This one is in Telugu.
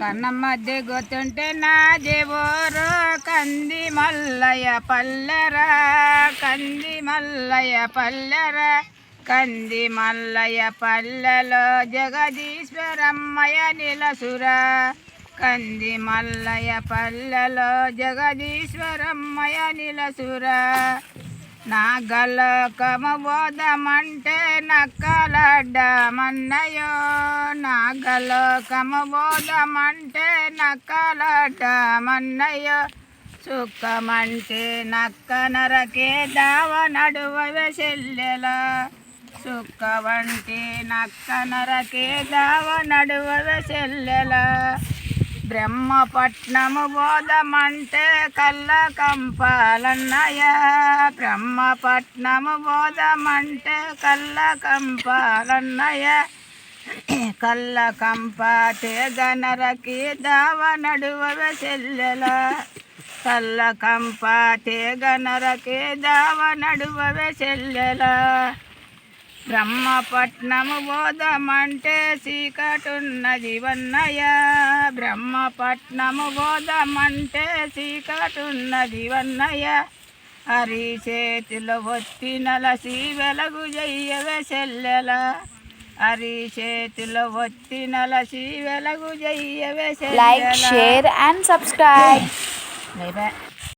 కన్నమ్మద్ది గొత్తుంటే నా జేబోరు కంది మల్లయ్య పల్లెరా కంది మల్లయ్య పల్లెరా కంది మల్లయ్య పల్లెలో జగదీశ్వరమ్మయ్య నిలసురా కంది మల్లయ్య పల్లెలో జగదీశ్వరమ్మయ్య నిలసురా నాగలోకము బోధమంటే నక్కలడ్డమన్నయో నాగలోకము బోధమంటే నక్కలడ్డమన్నయో సుఖమంటే నక్క నరకే దావ నడువవే చెల్లెలా సుఖమంటే నక్క నరకే దావ నడువవే చెల్లెలా బ్రహ్మపట్నము బోధమంటే కళ్ళ కంపాలన్నయ బ్రహ్మపట్నము బోధమంటే కళ్ళ కంపాలన్నయ కళ్ళ కంప తేగనరకి దావ నడువవే చెల్లెల కళ్ళ కంప తేగనరకి దావ నడువవే చెల్లెల బ్రహ్మపట్నము బోధమంటే చీకటున్నది వన్నయ్య బ్రహ్మపట్నము బోధమంటే చీకటున్నది వన్నయ్య హరి చేతిలో ఒత్తి నలసి వెలుగు జయ్యవే చెల్లెల హరి చేతిలో ఒత్తి నలసి వెలుగు జయ్యవే చెల్లెల. Like, share and subscribe.